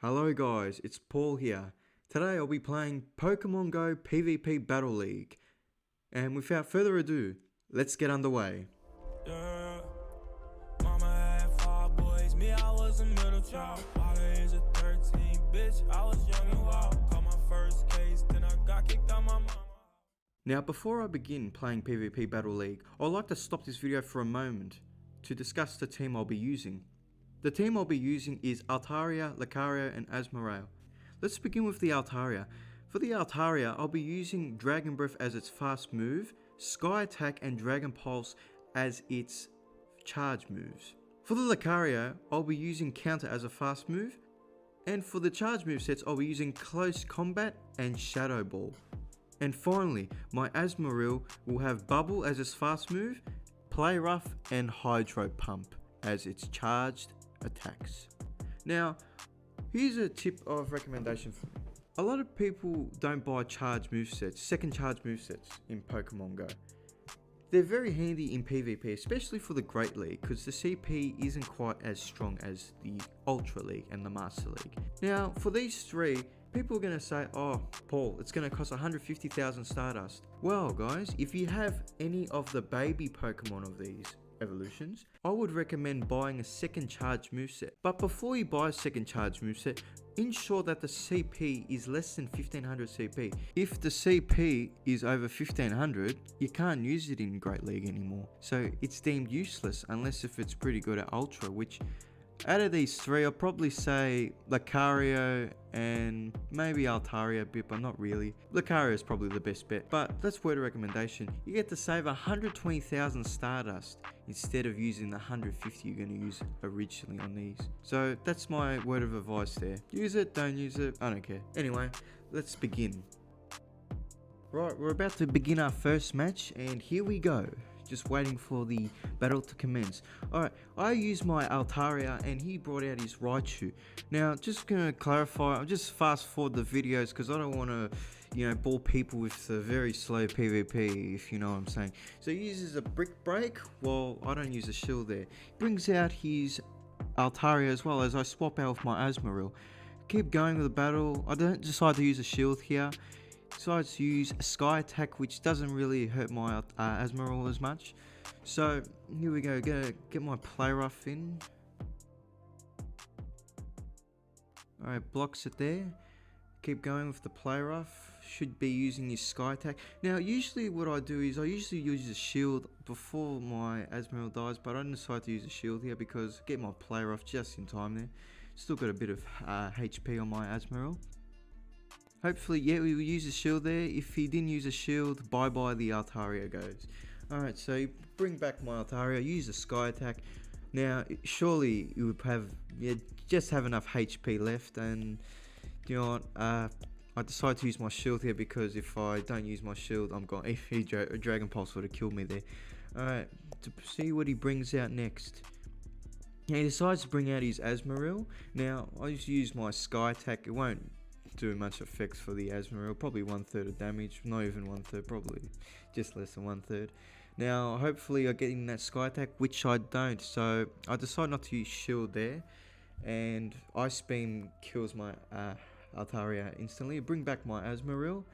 Hello guys, it's Paul here. Today I'll be playing Pokemon Go PvP Battle League. And without further ado, let's get underway. Yeah. Mama had 5 boys, me I was a middle child. By the age of 13, bitch, I was young and wild. Got my first case, then I got kicked out my mama. Now before I begin playing PvP Battle League, I'd like to stop this video for a moment to discuss the team I'll be using. The team I'll be using is Altaria, Lucario and Azumarill. Let's begin with the Altaria. For the Altaria, I'll be using Dragon Breath as its fast move, Sky Attack and Dragon Pulse as its charge moves. For the Lucario, I'll be using Counter as a fast move, and for the charge movesets, I'll be using Close Combat and Shadow Ball. And finally, my Azumarill will have Bubble as its fast move, Play Rough and Hydro Pump as its charged attacks. Now, here's a tip of recommendation for me. A lot of people don't buy charge movesets, second charge movesets in Pokemon Go. They're very handy in PvP, especially for the Great League, because the CP isn't quite as strong as the Ultra League and the Master League. Now, for these three, people are going to say, oh, Paul, it's going to cost 150,000 Stardust. Well, guys, if you have any of the baby Pokemon of these evolutions, I would recommend buying a second charge moveset. But before you buy a second charge moveset, ensure that the CP is less than 1500 CP. If the CP is over 1500, you can't use it in Great League anymore. So it's deemed useless unless if it's pretty good at Ultra, which out of these three, I'll probably say Lucario and maybe Altaria a bit, but not really. Lucario is probably the best bet, but that's word of recommendation. You get to save 120,000 Stardust instead of using the 150 you're going to use originally on these. So that's my word of advice there. Use it, don't use it, I don't care. Anyway, let's begin. Right, we're about to begin our first match, and here we go. Just waiting for the battle to commence. Alright, I used my Altaria and he brought out his Raichu. Now, just gonna clarify, I'll just fast forward the videos because I don't want to, bore people with the very slow PvP, if you know what I'm saying. So he uses a Brick Break, while I don't use a shield there. Brings out his Altaria as well as I swap out with my Azumarill. Keep going with the battle. I don't decide to use a shield here. Decided to use a Sky Attack, which doesn't really hurt my Azumarill as much. So here we go, get my Play Rough in. Alright, blocks it there. Keep going with the Play Rough. Should be using his Sky Attack. Now usually what I do is I usually use a shield before my Azumarill dies, but I decided to use a shield here because I get my Play Rough just in time there. Still got a bit of HP on my Azumarill. Hopefully, yeah, we will use a shield there. If he didn't use a shield, bye-bye the Altaria goes. Alright, so you bring back my Altaria, use a Sky Attack. Now, surely you would have, just have enough HP left, and you know what, I decided to use my shield here because if I don't use my shield, I'm gone. If he Dragon Pulse would have killed me there. Alright, to see what he brings out next. Now, he decides to bring out his Azumarill. Now, I just use my Sky Attack. It won't do much effects for the Azumarill, probably 1/3 of damage, not even 1/3, probably just less than 1/3. Now hopefully I get in that Sky Attack, which I don't, so I decide not to use shield there, and Ice Beam kills my Altaria instantly. Bring back my Azumarill,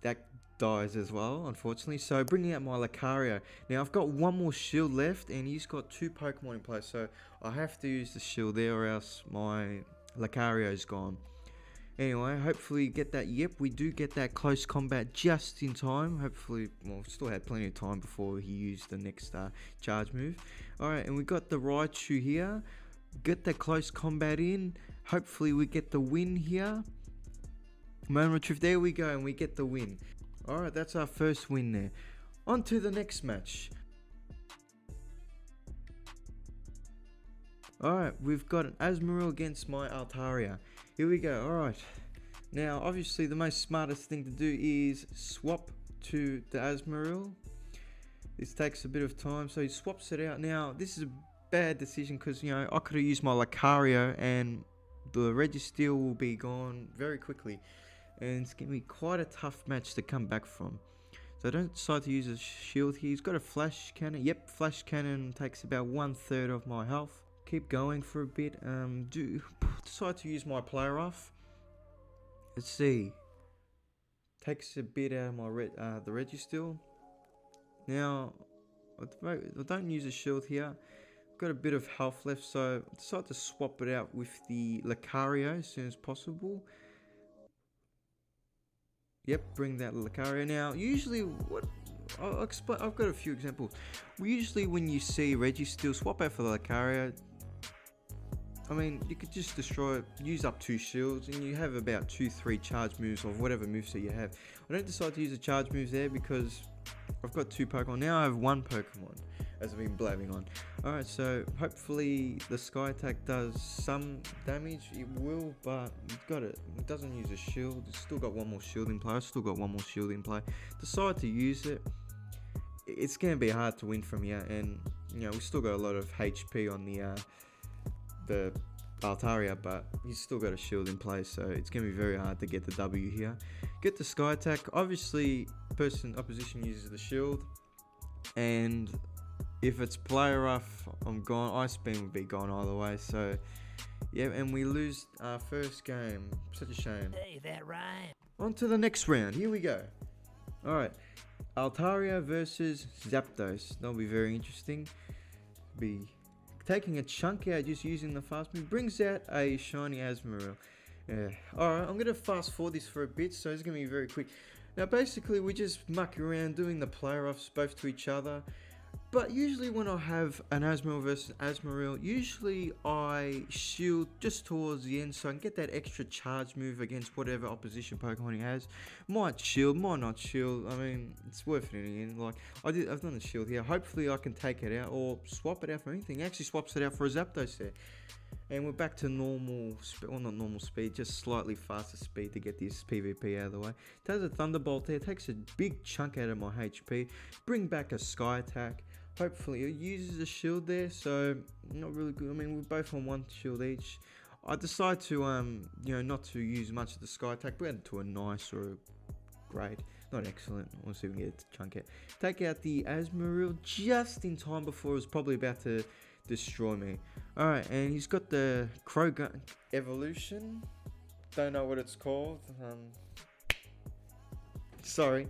that dies as well unfortunately, so bringing out my Lucario. Now I've got one more shield left and he's got 2 Pokemon in place, so I have to use the shield there or else my Lucario is gone. Anyway, hopefully get that. Yep, we do get that close combat just in time. Hopefully, well, still had plenty of time before he used the next charge move. Alright, and we got the Raichu here. Get that close combat in. Hopefully we get the win here. Moment of truth, there we go, and we get the win. Alright, that's our first win there. On to the next match. Alright, we've got an Azumarill against my Altaria. Here we go. Alright. Now, obviously, the most smartest thing to do is swap to the Azumarill. This takes a bit of time, so he swaps it out. Now, this is a bad decision because, I could have used my Lucario and the Registeel will be gone very quickly. And it's going to be quite a tough match to come back from. So I don't decide to use a shield here. He's got a Flash Cannon. Yep, Flash Cannon takes about 1/3 of my health. keep going for a bit. Do decide to use my player off. Let's see. Takes a bit out of my the Registeel. Now, I don't use a shield here. Got a bit of health left, so I decided to swap it out with the Lucario as soon as possible. Yep, bring that Lucario. Now, usually, I'll explain. I've got a few examples. Usually, when you see Registeel, swap out for the Lucario. I mean, you could just destroy, use up 2 shields, and you have about 2-3 charge moves or whatever moves that you have. I don't decide to use a charge move there because I've got 2 Pokemon. Now I have 1 Pokemon, as I've been blabbing on. Alright, so hopefully the Sky Attack does some damage. It will, but it doesn't use a shield. It's still got 1 more shield in play. I've still got 1 more shield in play. Decide to use it. It's going to be hard to win from here, and you know, we still got a lot of HP on the Altaria, but he's still got a shield in place, so it's going to be very hard to get the W here. Get the Sky Attack. Obviously, opposition uses the shield, and if it's player off, I'm gone. Ice Beam would be gone either way, so yeah, and we lose our first game. Such a shame. Hey, that right. On to the next round. Here we go. Alright, Altaria versus Zapdos. That'll be very interesting. Be taking a chunk out, just using the fast move, brings out a shiny Azumarill. Yeah. Alright, I'm going to fast forward this for a bit, so it's going to be very quick. Now basically we just muck around doing the player offs both to each other. But usually when I have an Azumarill versus Azumarill, usually I shield just towards the end so I can get that extra charge move against whatever opposition Pokemon he has. Might shield, might not shield. I mean, it's worth it in the end. Like, I've done the shield here. Hopefully I can take it out or swap it out for anything. It actually swaps it out for a Zapdos there. And we're back to normal, well not normal speed, just slightly faster speed to get this PvP out of the way. Does a Thunderbolt there, takes a big chunk out of my HP. Bring back a Sky Attack. Hopefully it uses a shield there, so not really good. I mean, we're both on 1 shield each. I decide to, you know, not to use much of the Sky Attack, but add to a nice or a great, not excellent. We'll see if we can get a chunk out. Take out the Azumarill just in time before it was probably about to destroy me. Alright, and he's got the Krogan evolution. Don't know what it's called. Sorry.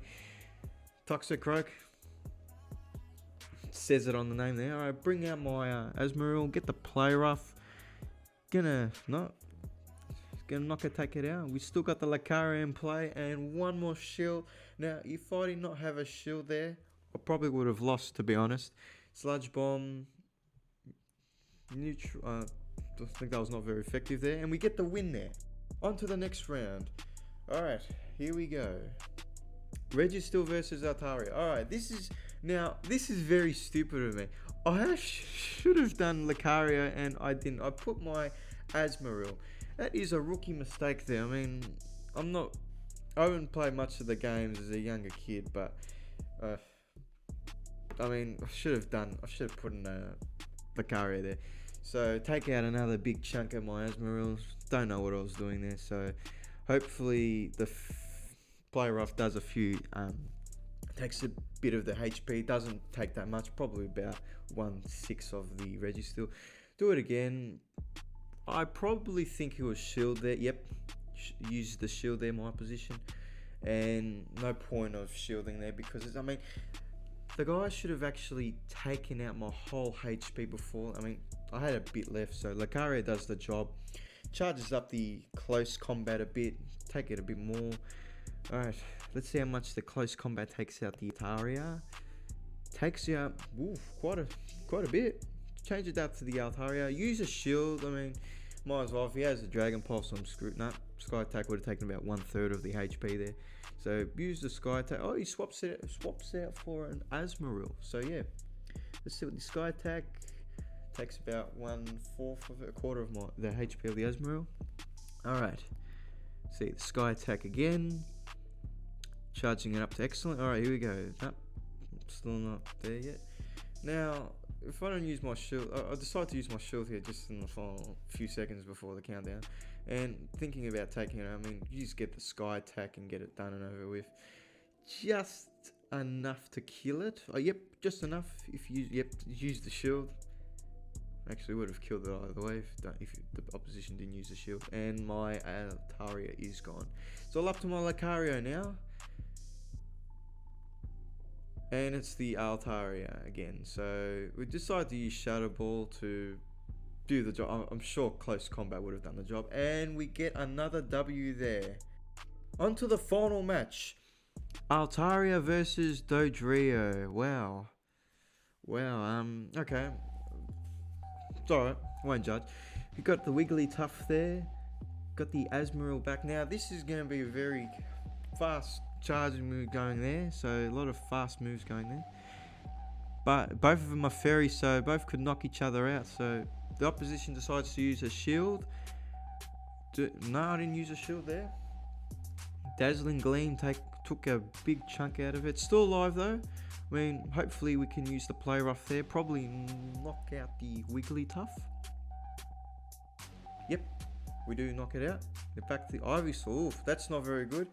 Toxicroak. Says it on the name there. Alright, bring out my Azumarill, get the player off. Gonna not take it out. We still got the Lucario in play and 1 more shield. Now, if I did not have a shield there, I probably would have lost, to be honest. Sludge Bomb. I think that was not very effective there. And we get the win there. On to the next round. Alright, here we go. Registeel versus Altaria. Alright, this is very stupid of me. I should have done Lucario and I didn't. I put my Azumarill. That is a rookie mistake there. I mean, I haven't played much of the games as a younger kid, but I mean, I should have put in Lucario there. So take out another big chunk of my Azumarill. Don't know what I was doing there. So hopefully the player off does a few. Takes a bit of the HP. Doesn't take that much. Probably about 1/6 of the Registeel. Do it again. I probably think he was shield there. Yep, used the shield there, my position, and no point of shielding there because I mean, the guy should have actually taken out my whole HP before. I mean, I had a bit left, so Lucario does the job. Charges up the close combat a bit. Take it a bit more. All right, let's see how much the close combat takes out the Altaria. Takes out quite a bit. Change it out to the Altaria. Use a shield. I mean, might as well. If he has a Dragon Pulse, I'm screwed. Nah, Sky Attack would have taken about 1/3 of the HP there. So use the Sky Attack. Oh, he swaps out for an Azumarill. So yeah, let's see what the Sky Attack takes about 1/4 of it, a quarter of the HP of the Azumarill. All right. See the Sky Attack again. Charging it up to excellent. All right, here we go. Nope, still not there yet. Now, if I don't use my shield, I decide to use my shield here just in the final few seconds before the countdown. And thinking about taking it, I mean, you just get the Sky Attack and get it done and over with. Just enough to kill it. Oh, yep, just enough. If you use the shield. Actually, would have killed it either way if the opposition didn't use the shield. And my Altaria is gone. So I'll up to my Lucario now. And it's the Altaria again. So we decided to use Shadow Ball to do the job. I'm sure close combat would have done the job. And we get another W there. On to the final match. Altaria versus Dodrio. Wow. Okay. It's alright, won't judge. We got the Wigglytuff there. Got the Azumarill back now. This is going to be a very fast charging move going there. So a lot of fast moves going there. But both of them are fairy, so both could knock each other out. So the opposition decides to use a shield. No, I didn't use a shield there. Dazzling Gleam took a big chunk out of it. Still alive though. I mean, hopefully we can use the play rough there. Probably knock out the Wigglytuff. Yep, we do knock it out. In fact, the Ivysaur, that's not very good.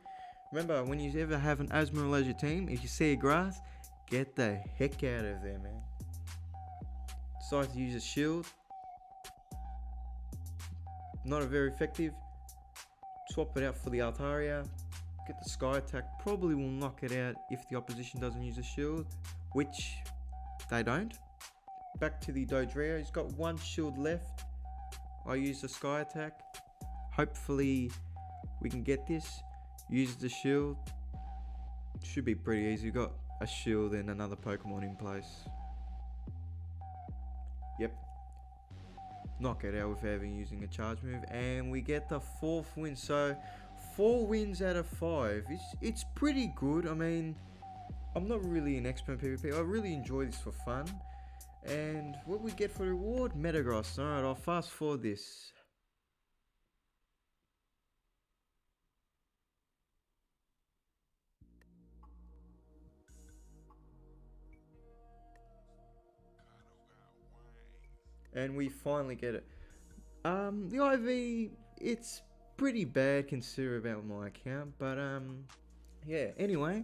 Remember, when you ever have an Azumarill as your team, if you see a grass, get the heck out of there, man. Decide to use a shield. Not very effective. Swap it out for the Altaria. Get the Sky Attack. Probably will knock it out if the opposition doesn't use a shield, which they don't. Back to the Dodrio. He's got one shield left. I use the Sky Attack. Hopefully we can get this. Use the shield. Should be pretty easy. We've got a shield and another Pokemon in place. Yep. Knock it out without even using a charge move. And we get the 4th win. So 4 wins out of 5. It's pretty good. I mean, I'm not really an expert in PvP. I really enjoy this for fun. And what we get for the reward? Metagross. Alright, I'll fast forward this. And we finally get it. The IV, it's pretty bad considering about my account, but yeah, anyway,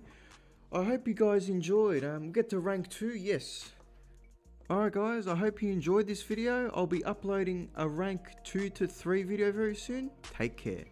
I hope you guys enjoyed. Get to rank 2, yes. Alright guys, I hope you enjoyed this video. I'll be uploading a rank 2 to 3 video very soon. Take care.